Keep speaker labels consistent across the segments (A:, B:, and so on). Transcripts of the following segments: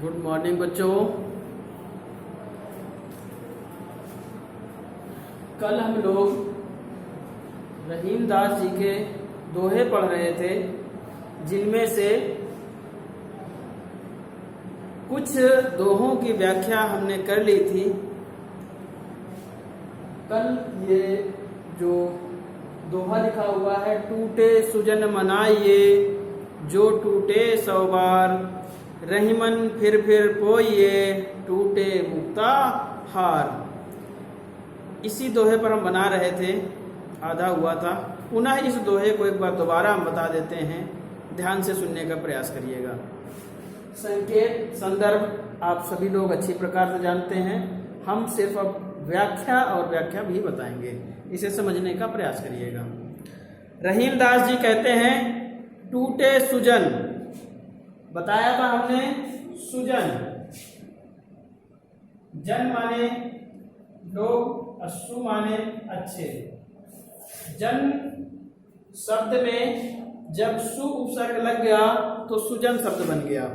A: Good morning बच्चों। कल हम लोग रहीम दास जी के दोहे पढ़ रहे थे, जिनमें से कुछ दोहों की व्याख्या हमने कर ली थी। कल ये जो दोहा लिखा हुआ है, टूटे सुजन मनाइए जो टूटे सौ बार, रहीमन फिर पोइए टूटे मुक्ता हार। इसी दोहे पर हम बना रहे थे, आधा हुआ था। पुनः इस दोहे को एक बार दोबारा हम बता देते हैं, ध्यान से सुनने का प्रयास करिएगा। संकेत संदर्भ आप सभी लोग अच्छी प्रकार से जानते हैं, हम सिर्फ अब व्याख्या और व्याख्या भी बताएंगे, इसे समझने का प्रयास करिएगा। रहीम दास जी कहते हैं टूटे सुजन, बताया था हमने सुजन, जन माने लोग, अश्रु माने अच्छे। जन शब्द में जब सु उपसर्ग लग गया तो सुजन शब्द बन गया।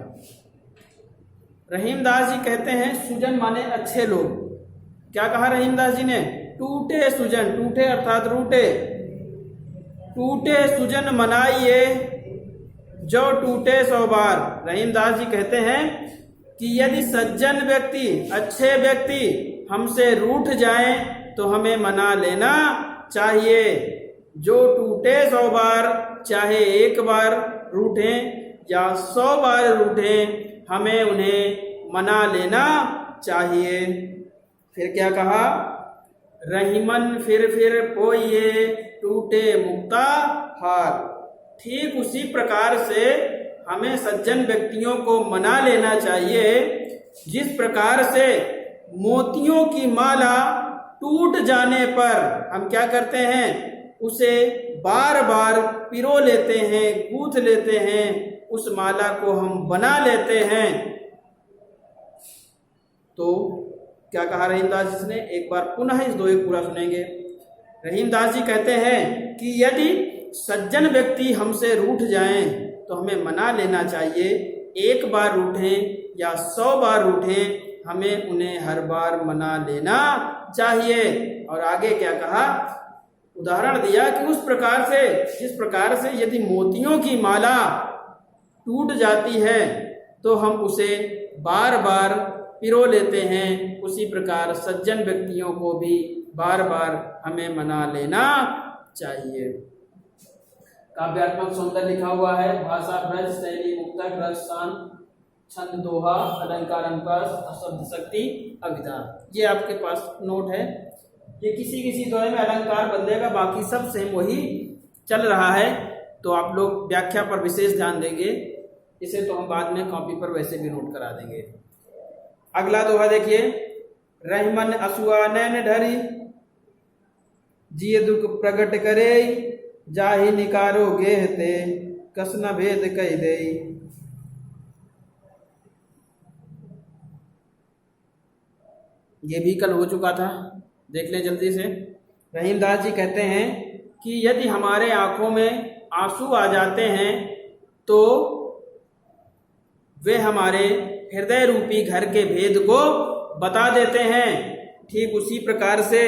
A: रहीम दास जी कहते हैं सुजन माने अच्छे लोग। क्या कहा रहीम दास जी ने? टूटे सुजन, टूटे अर्थात रूठे, टूटे सुजन मनाइए जो टूटे सौ बार। रहीम दास जी कहते हैं कि यदि सज्जन व्यक्ति, अच्छे व्यक्ति हमसे रूठ जाएं तो हमें मना लेना चाहिए। जो टूटे 100 बार, चाहे एक बार रूठें या 100 बार रूठें, हमें उन्हें मना लेना चाहिए। फिर क्या कहा? रहीमन फिर पोइए टूटे मुक्ता हार। ठीक उसी प्रकार से हमें सज्जन व्यक्तियों को मना लेना चाहिए, जिस प्रकार से मोतियों की माला टूट जाने पर हम क्या करते हैं, उसे बार बार पिरो लेते हैं, गूंथ लेते हैं, उस माला को हम बना लेते हैं। तो क्या कहा रहीम दास जी ने? एक बार पुनः इस दोहे पूरा सुनेंगे। रहीम दास जी कहते हैं कि यदि सज्जन व्यक्ति हमसे रूठ जाएं तो हमें मना लेना चाहिए। एक बार रूठें या 100 बार रूठें, हमें उन्हें हर बार मना लेना चाहिए। और आगे क्या कहा? उदाहरण दिया कि उस प्रकार से, जिस प्रकार से यदि मोतियों की माला टूट जाती है तो हम उसे बार बार पिरो लेते हैं, उसी प्रकार सज्जन व्यक्तियों को भी बार बार हमें मना लेना चाहिए। काव्यात्मक सौंदर्य लिखा हुआ है, भाषा ब्रज, शैली मुक्तक, रस शांत, छंद दोहा, अलंकार अंकाश, शब्द शक्ति, अभिधा। ये आपके पास नोट है। ये किसी दोहे में अलंकार बदलेगा, बाकी सब सेम वही चल रहा है। तो आप लोग व्याख्या पर विशेष ध्यान देंगे, इसे तो हम बाद में कॉपी पर वैसे भी नोट करा देंगे। अगला दोहा देखिए, रहीमन असुआ नैन ढरी, जिय दुख प्रगट करे, जाहि निकारो गेहते, कस न भेद कह दे। ये भी कल हो चुका था, देख लें जल्दी से। रहीम दास जी कहते हैं कि यदि हमारे आंखों में आंसू आ जाते हैं तो वे हमारे हृदय रूपी घर के भेद को बता देते हैं। ठीक उसी प्रकार से,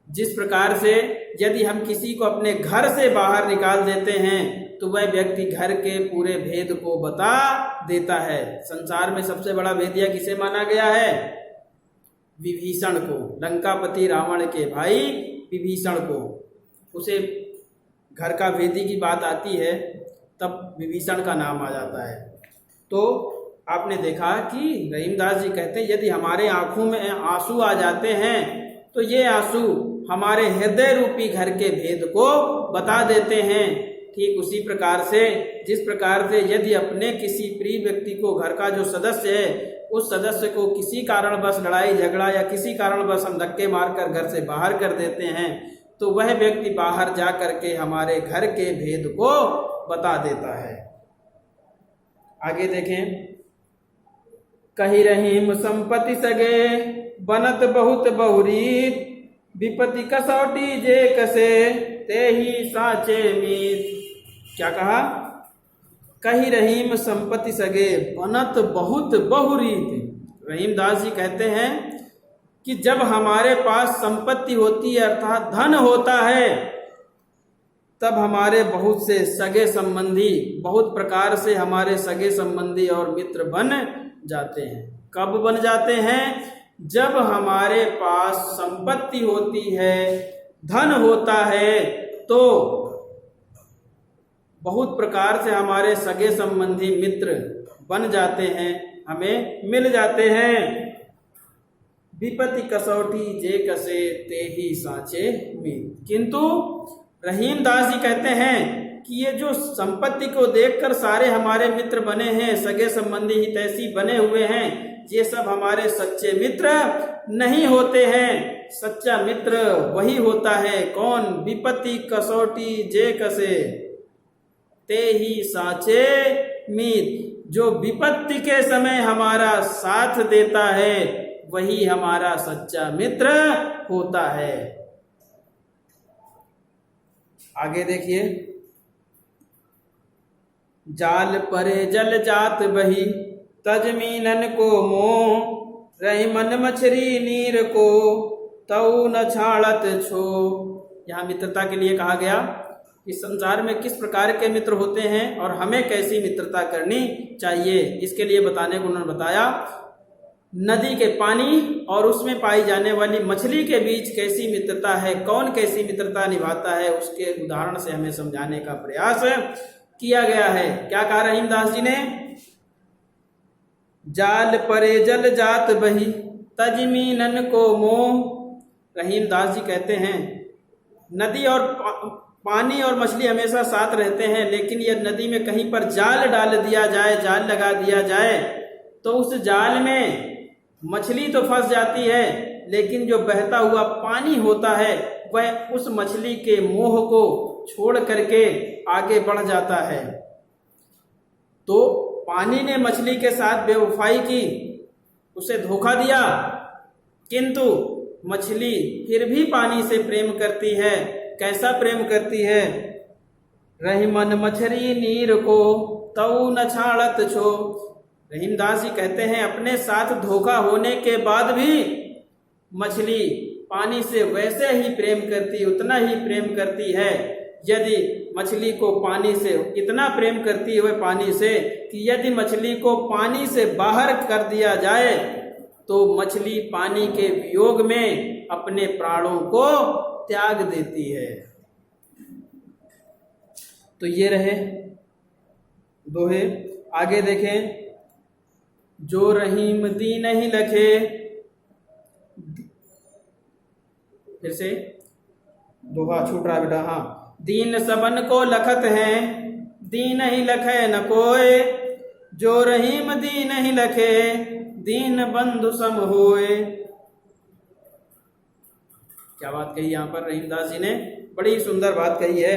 A: जिस प्रकार से यदि हम किसी को अपने घर से बाहर निकाल देते हैं तो वह व्यक्ति घर के पूरे भेद को बता देता है। संसार में सबसे बड़ा भेदिया किसे माना गया है? विभीषण को, लंकापति रावण के भाई विभीषण को। उसे घर का भेदी की बात आती है तब विभीषण का नाम आ जाता है। तो आपने देखा कि रहीम दास जी कहते हैं यदि हमारे आंखों में आंसू आ जाते हैं तो ये आंसू हमारे हृदय रूपी घर के भेद को बता देते हैं। ठीक उसी प्रकार से, जिस प्रकार से यदि अपने किसी प्रिय व्यक्ति को, घर का जो सदस्य है, उस सदस्य को किसी कारणवश लड़ाई झगड़ा या किसी कारणवश हम धक्के मारकर घर से बाहर कर देते हैं तो वह व्यक्ति बाहर जा करके हमारे घर के भेद को बता देता है। आगे देखें, कही रहीम संपत्ति सगे, बनत बहुत बहुरीत, विपत्ति कसौटी जे कसे, ते ही साचे मीत। क्या कहा? कही रहीम संपत्ति सगे बनत बहुत बहुरीत। रहीम दास जी कहते हैं कि जब हमारे पास संपत्ति होती है अर्थात धन होता है, तब हमारे बहुत से सगे संबंधी, बहुत प्रकार से हमारे सगे संबंधी और मित्र बन जाते हैं। कब बन जाते हैं? जब हमारे पास संपत्ति होती है, धन होता है, तो बहुत प्रकार से हमारे सगे संबंधी मित्र बन जाते हैं, हमें मिल जाते हैं। विपत्ति कसौटी जे कसे ते ही साचे मीत। किंतु रहीम दास जी कहते हैं कि ये जो संपत्ति को देखकर सारे हमारे मित्र बने हैं, सगे संबंधी हितैषी बने हुए हैं, ये सब हमारे सच्चे मित्र नहीं होते हैं। सच्चा मित्र वही होता है, कौन? विपत्ति कसौटी जे कसे ते ही साचे मीत। जो विपत्ति के समय हमारा साथ देता है, वही हमारा सच्चा मित्र होता है। आगे देखिए, जाल परे जल जात बही तजमीनन को मोह रही मन मछरी नीर को तऊ न छाड़त छो। यहाँ मित्रता के लिए कहा गया कि संसार में किस प्रकार के मित्र होते हैं और हमें कैसी मित्रता करनी चाहिए। इसके लिए बताने को उन्होंने बताया, नदी के पानी और उसमें पाई जाने वाली मछली के बीच कैसी मित्रता है, कौन कैसी मित्रता निभाता है, उसके उदाहरण से हमें समझाने का प्रयास किया गया है। क्या कहा रहीम दास जी ने? जाल परे जल जात बही तजमीनन को मोह। रहीम दास जी कहते हैं नदी और पानी और मछली हमेशा साथ रहते हैं, लेकिन यह नदी में कहीं पर जाल डाल दिया जाए, जाल लगा दिया जाए, तो उस जाल में मछली तो फंस जाती है, लेकिन जो बहता हुआ पानी होता है वह उस मछली के मोह को छोड़ करके आगे बढ़ जाता है। तो पानी ने मछली के साथ बेवफाई की, उसे धोखा दिया, किंतु मछली फिर भी पानी से प्रेम करती है। कैसा प्रेम करती है? रही मन मछरी नीर को तऊ न छाड़त छो। रहीम दास जी कहते हैं अपने साथ धोखा होने के बाद भी मछली पानी से वैसे ही प्रेम करती, उतना ही प्रेम करती है। यदि मछली को पानी से इतना प्रेम करती है वह पानी से कि यदि मछली को पानी से बाहर कर दिया जाए तो मछली पानी के वियोग में अपने प्राणों को त्याग देती है। तो ये रहे दोहे। आगे देखें, जो रहीम दीन ही लखे, फिर से दोहा छूट रहा बेटा। हाँ, दीन सबन को लखत है दीन ही लखे न कोय, जो रहीम दीन ही लखे दीन बंधु सम होए। क्या बात कही यहाँ पर रहीम दास जी ने? बड़ी सुंदर बात कही है।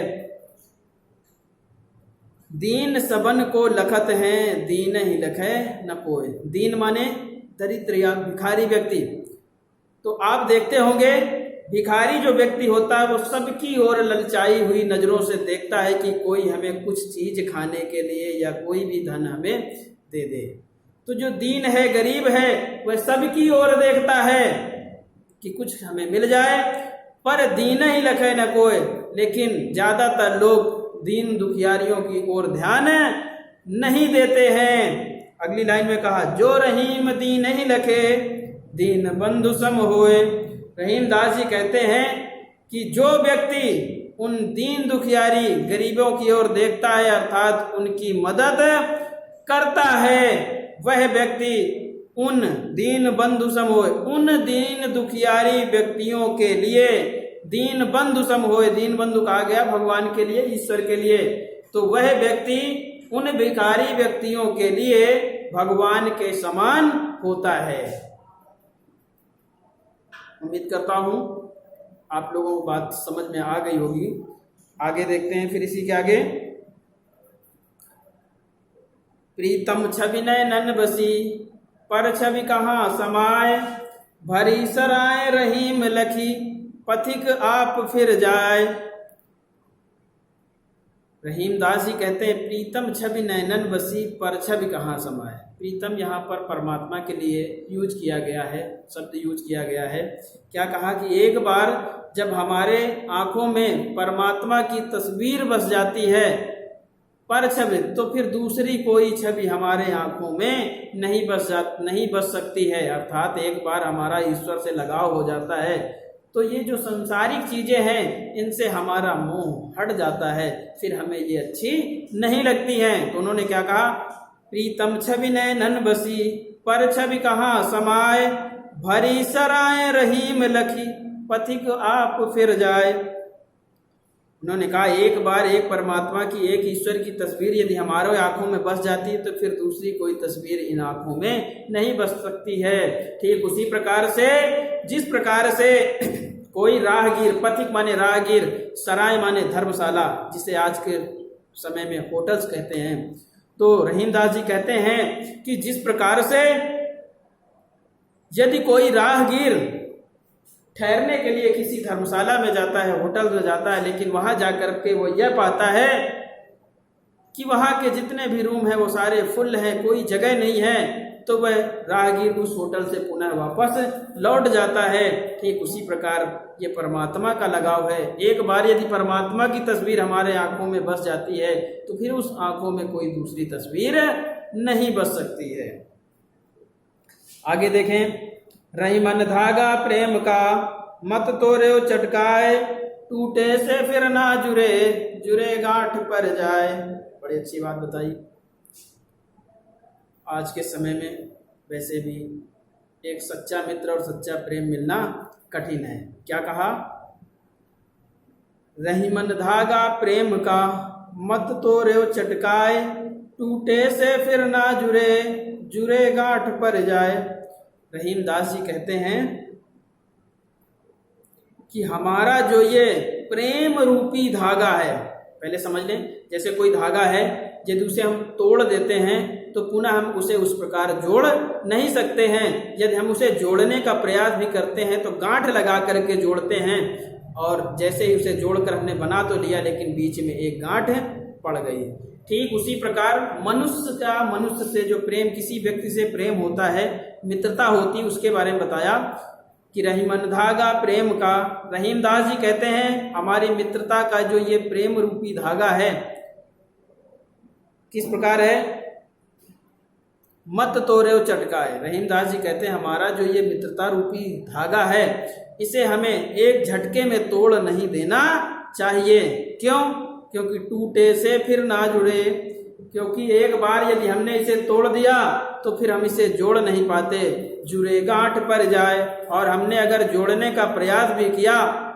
A: दीन सबन को लखत हैं दीन ही लखे न कोय। दीन माने दरिद्र या भिखारी व्यक्ति। तो आप देखते होंगे भिखारी जो व्यक्ति होता है वो सबकी ओर ललचाई हुई नजरों से देखता है कि कोई हमें कुछ चीज खाने के लिए या कोई भी धन हमें दे दे। तो जो दीन है, गरीब है, वह सबकी ओर देखता है कि कुछ हमें मिल जाए, पर दीन ही लखे न कोय। लेकिन ज्यादातर लोग दीन दुखियारियों की ओर ध्यान नहीं देते हैं। अगली लाइन में कहा, जो रहीम दीन ही लखे दीन बंधु सम होए। रहीम दास जी कहते हैं कि जो व्यक्ति उन दीन दुखियारी गरीबों की ओर देखता है अर्थात उनकी मदद करता है, वह व्यक्ति उन दीन बंधु सम होए, उन दीन दुखियारी व्यक्तियों के लिए दीन बंधु सम होए। दीन बंधु कहा गया भगवान के लिए, ईश्वर के लिए। तो वह व्यक्ति उन भिखारी व्यक्तियों के लिए भगवान के समान होता है। उम्मीद करता हूं आप लोगों को बात समझ में आ गई होगी। आगे देखते हैं फिर इसी के आगे। प्रीतम छवि नयन बसी पर छवि कहाँ समाए, भरी सराय रहीम लखी पथिक आप फिर जाए। रहीम दास जी कहते हैं प्रीतम छवि नैनन बसी पर छवि कहाँ समाए। प्रीतम यहाँ पर परमात्मा के लिए यूज किया गया है, शब्द यूज किया गया है। क्या कहा कि एक बार जब हमारे आंखों में परमात्मा की तस्वीर बस जाती है पर छवि, तो फिर दूसरी कोई छवि हमारे आंखों में नहीं बस सकती है। अर्थात एक बार हमारा ईश्वर से लगाव हो जाता है तो ये जो संसारिक चीजें हैं इनसे हमारा मोह हट जाता है, फिर हमें ये अच्छी नहीं लगती हैं। तो उन्होंने क्या कहा, प्रीतम छवि नैनन बसी पर छवि कहाँ समाए, भरी सराय रहीम लखी पथिक आप फिर जाए। उन्होंने कहा एक बार एक परमात्मा की, एक ईश्वर की तस्वीर यदि हमारे आंखों में बस जाती है तो फिर दूसरी कोई तस्वीर इन आंखों में नहीं बस सकती है। ठीक उसी प्रकार से जिस प्रकार से कोई राहगीर, पथिक माने राहगीर, सराय माने धर्मशाला, जिसे आज के समय में होटल्स कहते हैं, तो रहीम दास जी कहते हैं कि जिस प्रकार से यदि कोई राहगीर ठहरने के लिए किसी धर्मशाला में जाता है, होटल में जाता है, लेकिन वहां जाकर के वो यह पाता है कि वहां के जितने भी रूम हैं वो सारे फुल हैं, कोई जगह नहीं है, तो वह राहगीर उस होटल से पुनः वापस लौट जाता है। ठीक उसी प्रकार ये परमात्मा का लगाव है। एक बार यदि परमात्मा की तस्वीर हमारे आंखों में बस जाती है तो फिर उस आंखों में कोई दूसरी तस्वीर नहीं बस सकती है। आगे देखें, रही मन धागा प्रेम का मत तोड़ो चटकाए, टूटे से फिर ना जुड़े, जुड़े गांठ पर जाए। बड़ी अच्छी बात बताई। आज के समय में वैसे भी एक सच्चा मित्र और सच्चा प्रेम मिलना कठिन है। क्या कहा, रही मन धागा प्रेम का मत तोड़ो चटकाए, टूटे से फिर ना जुड़े, जुड़े गांठ पर जाए। रहीम दास जी कहते हैं कि हमारा जो ये प्रेम रूपी धागा है, पहले समझ लें, जैसे कोई धागा है यदि उसे हम तोड़ देते हैं तो पुनः हम उसे उस प्रकार जोड़ नहीं सकते हैं। यदि हम उसे जोड़ने का प्रयास भी करते हैं तो गांठ लगा करके जोड़ते हैं, और जैसे ही उसे जोड़कर हमने बना तो लिया लेकिन बीच में एक गांठ पड़ गई। ठीक उसी प्रकार मनुष्य का, मनुष्य से जो प्रेम, किसी व्यक्ति से प्रेम होता है, मित्रता होती है, उसके बारे में बताया कि रही मन धागा प्रेम का। रहीम दास जी कहते हैं हमारी मित्रता का जो ये प्रेम रूपी धागा है किस प्रकार है, मत तोड़ो चटकाए। रहीम दास जी कहते हैं हमारा जो ये मित्रता रूपी धागा है इसे हमें एक झटके में तोड़ नहीं देना चाहिए। क्यों? क्योंकि टूटे से फिर ना जुड़े, क्योंकि एक बार यदि हमने इसे तोड़ दिया तो फिर हम इसे जोड़ नहीं पाते, जुड़े गांठ पर जाए। और हमने अगर जोड़ने का प्रयास भी किया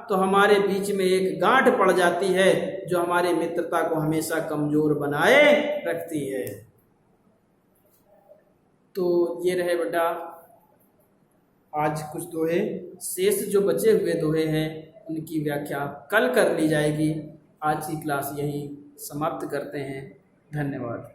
A: तो हमारे बीच में एक गांठ पड़ जाती है जो हमारी मित्रता को हमेशा कमजोर बनाए रखती है। तो ये रहे बेटा आज कुछ दोहे। शेष जो बचे हुए दोहे हैं उनकी व्याख्या कल कर ली जाएगी। आज की क्लास यहीं समाप्त करते हैं। धन्यवाद।